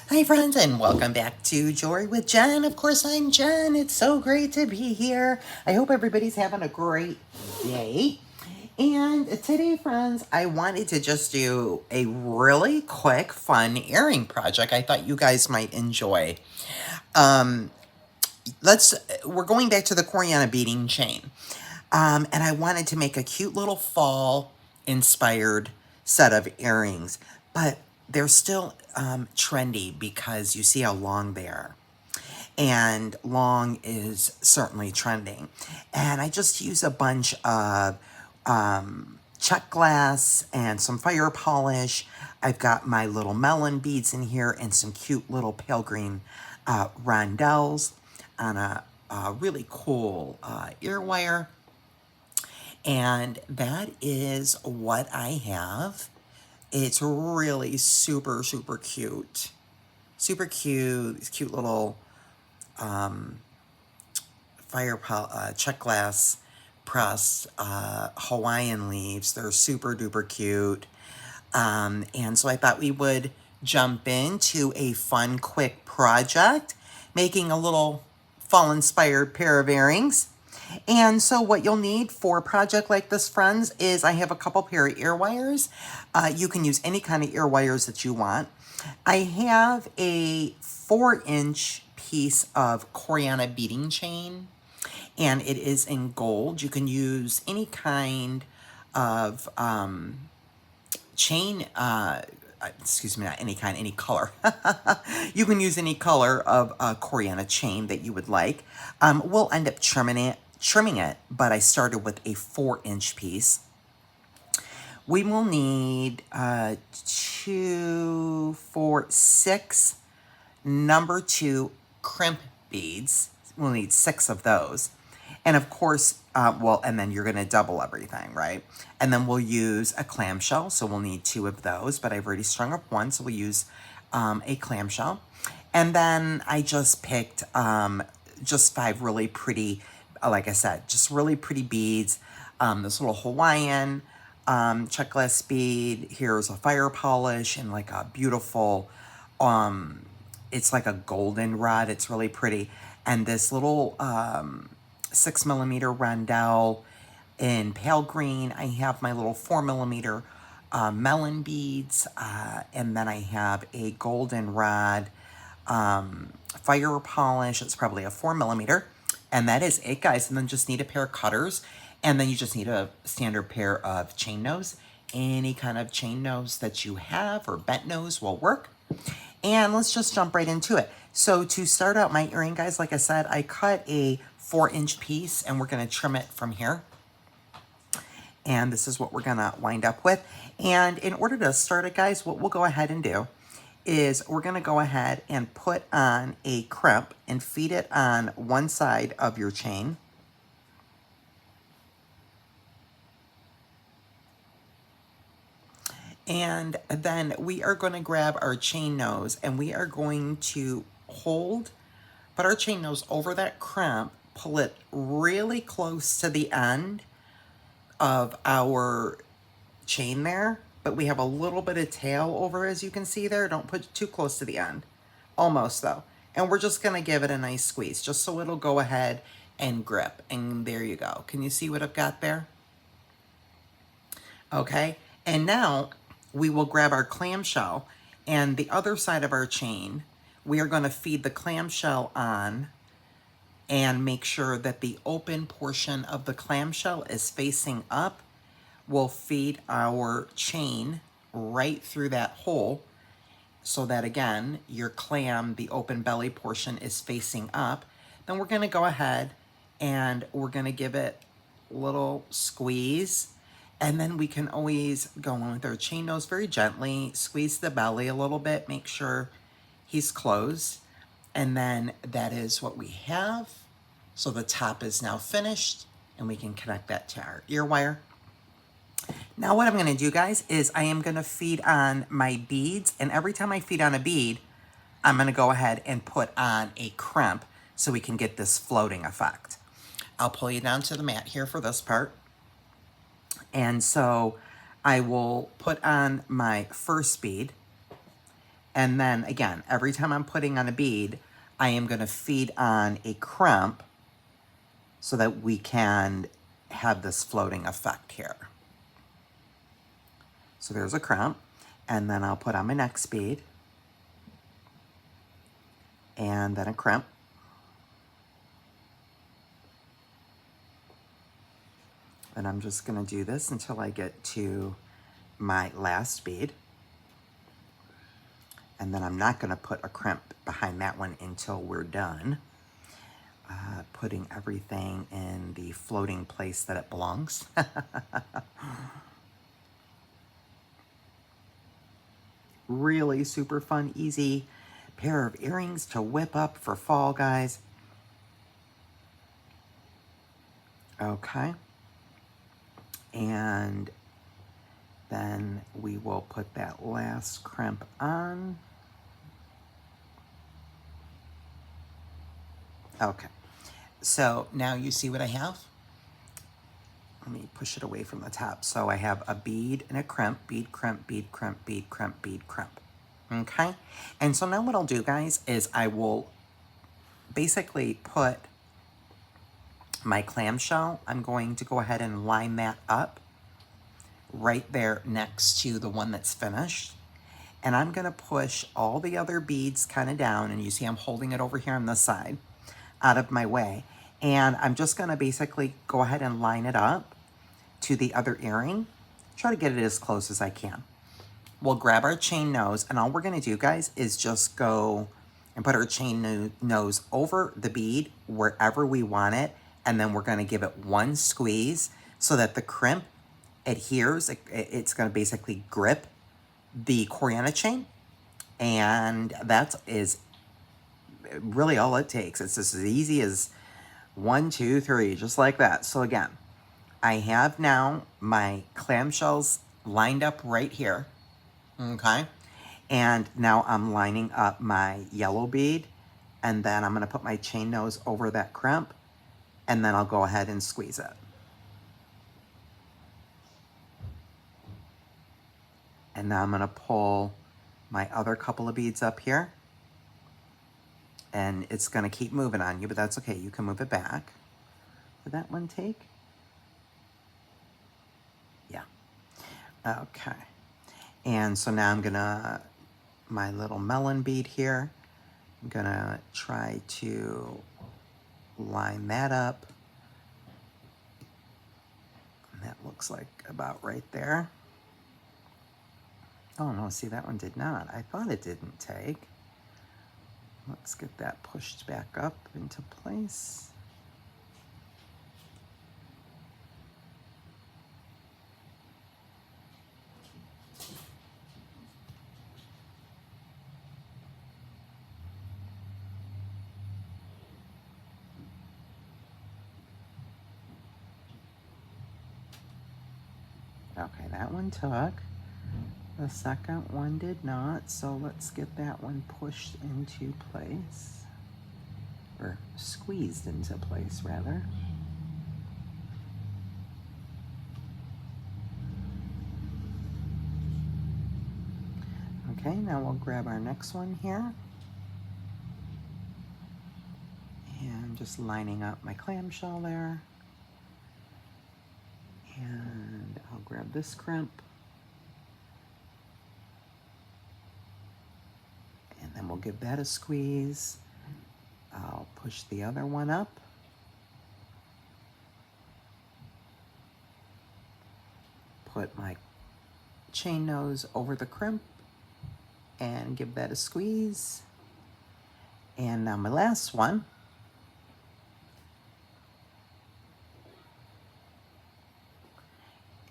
Hi friends and welcome back to Joy with Jen. Of course I'm Jen. It's so great to be here. I hope everybody's having a great day. And today friends, I wanted to just do a really quick fun earring project I thought you guys might enjoy. Um let's we're going back to the Coreana beading chain. And I wanted to make a cute little fall inspired set of earrings, but they're still trendy because you see how long they are. And long is certainly trending. And I just use a bunch of check glass and some fire polish. I've got my little melon beads in here and some cute little pale green rondelles on a really cool ear wire. And that is what I have. It's really super, super cute. Super cute. These cute little check glass pressed Hawaiian leaves. They're super duper cute. And so I thought we would jump into a fun, quick project, making a little fall inspired pair of earrings. And so what you'll need for a project like this, friends, is I have a couple pair of ear wires. You can use any kind of ear wires that you want. I have a 4-inch piece of Coreana beading chain, and it is in gold. You can use any kind of chain, excuse me, not any kind, any color. You can use any color of Coreana chain that you would like. We'll end up trimming it, but I started with a 4-inch piece. We will need 2, 4, 6 number 2 crimp beads. We'll need 6 of those. And of course, and then you're going to double everything, right? And then we'll use a clamshell. So we'll need 2 of those, but I've already strung up 1. So we'll use a clamshell. And then I just picked just 5 really pretty, like I said, just really pretty beads. This little Hawaiian check glass bead. Here's a fire polish and like a beautiful, it's like a golden rod. It's really pretty. And this little 6mm rondelle in pale green. I have my little 4mm melon beads, and then I have a golden rod fire polish. It's probably a 4mm, and that is it, guys. And then just need a pair of cutters, and then you just need a standard pair of chain nose. Any kind of chain nose that you have or bent nose will work. And let's just jump right into it. So to start out my earring, guys, like I said, I cut a 4-inch piece and we're going to trim it from here. And this is what we're going to wind up with. And in order to start it, guys, what we'll go ahead and do is we're going to go ahead and put on a crimp and feed it on one side of your chain. And then we are going to grab our chain nose and we are going to put our chain nose over that crimp, pull it really close to the end of our chain there, but we have a little bit of tail over, as you can see there. Don't put it too close to the end. Almost though. And we're just going to give it a nice squeeze just so it'll go ahead and grip. And there you go. Can you see what I've got there? Okay. And now we will grab our clamshell and the other side of our chain. We are going to feed the clamshell on and make sure that the open portion of the clamshell is facing up. We'll feed our chain right through that hole so that, again, your clam, the open belly portion, is facing up. Then we're going to go ahead and we're going to give it a little squeeze. And then we can always go on with our chain nose very gently, squeeze the belly a little bit, make sure he's closed. And then that is what we have. So the top is now finished and we can connect that to our ear wire. Now what I'm going to do, guys, is I am going to feed on my beads. And every time I feed on a bead, I'm going to go ahead and put on a crimp so we can get this floating effect. I'll pull you down to the mat here for this part. And so I will put on my first bead And then again, every time I'm putting on a bead, I am going to feed on a crimp so that we can have this floating effect here. So there's a crimp, and then I'll put on my next bead, and then a crimp. And I'm just going to do this until I get to my last bead. And then I'm not going to put a crimp behind that one until we're done. Putting everything in the floating place that it belongs. Really super fun, easy pair of earrings to whip up for fall, guys. Okay. And then we will put that last crimp on. Okay. So now you see what I have? Let me push it away from the top. So I have a bead and a crimp, bead, crimp, bead, crimp, bead, crimp, bead, crimp. Okay? And so now what I'll do, guys, is I will basically put my clamshell. I'm going to go ahead and line that up right there next to the one that's finished. And I'm going to push all the other beads kind of down, and you see I'm holding it over here on this side, out of my way. And I'm just going to basically go ahead and line it up to the other earring. Try to get it as close as I can. We'll grab our chain nose, and all we're going to do, guys, is just go and put our chain nose over the bead wherever we want it, and then we're going to give it one squeeze so that the crimp adheres. It's going to basically grip the Coreana chain, and that is really all it takes. It's just as easy as 1, 2, 3, just like that. So again, I have now my clamshells lined up right here, okay? And now I'm lining up my yellow bead, and then I'm going to put my chain nose over that crimp, and then I'll go ahead and squeeze it. And now I'm going to pull my other couple of beads up here. And it's going to keep moving on you, but that's okay. You can move it back. Did that one take? Yeah. Okay. And so now I'm going to, my little melon bead here, I'm going to try to line that up. And that looks like about right there. Oh no, see, that one did not. I thought it didn't take. Let's get that pushed back up into place. Okay, that one took. The second one did not, so let's get that one pushed into place, or squeezed into place, rather. Okay, now we'll grab our next one here. And just lining up my clamshell there. And I'll grab this crimp. And then we'll give that a squeeze. I'll push the other one up. Put my chain nose over the crimp and give that a squeeze. And now my last one.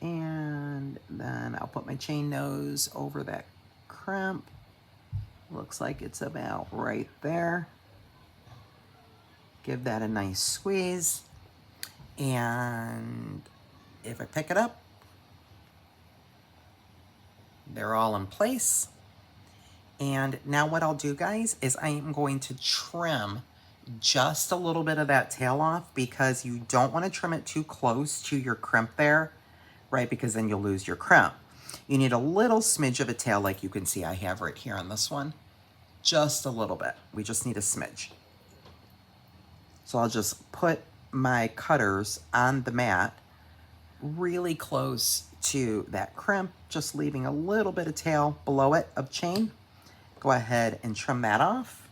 And then I'll put my chain nose over that crimp. Looks like it's about right there. Give that a nice squeeze. And if I pick it up, they're all in place. And now what I'll do, guys, is I am going to trim just a little bit of that tail off, because you don't want to trim it too close to your crimp there, right? Because then you'll lose your crimp. You need a little smidge of a tail like you can see I have right here on this one. Just a little bit. We just need a smidge. So I'll just put my cutters on the mat really close to that crimp, just leaving a little bit of tail below it of chain. Go ahead and trim that off.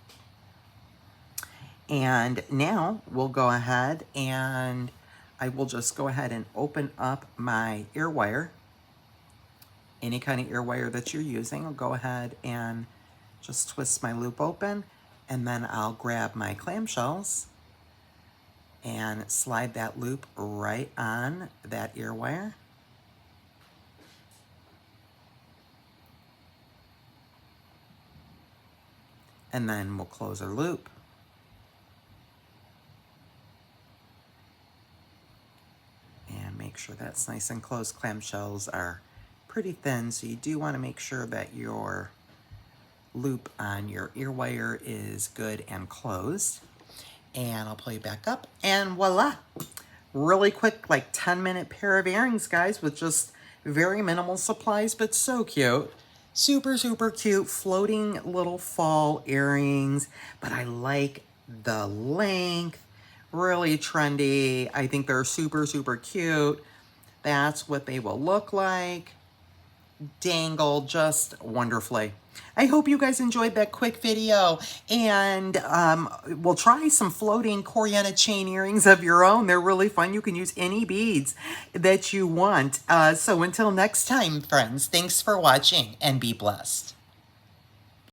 And now we'll go ahead and I will just go ahead and open up my ear wire. Any kind of ear wire that you're using, I'll go ahead and just twist my loop open, and then I'll grab my clamshells and slide that loop right on that ear wire. And then we'll close our loop. And make sure that's nice and closed. Clamshells are pretty thin, so you do want to make sure that your loop on your ear wire is good and closed. And I'll pull you back up, and voila. Really quick, like 10-minute pair of earrings, guys, with just very minimal supplies, but so cute. Super, super cute, floating little fall earrings, but I like the length, really trendy. I think they're super, super cute. That's what they will look like. Dangle just wonderfully. I hope you guys enjoyed that quick video, and we'll try some floating Coreana chain earrings of your own. They're really fun. You can use any beads that you want. So until next time, friends, thanks for watching and be blessed.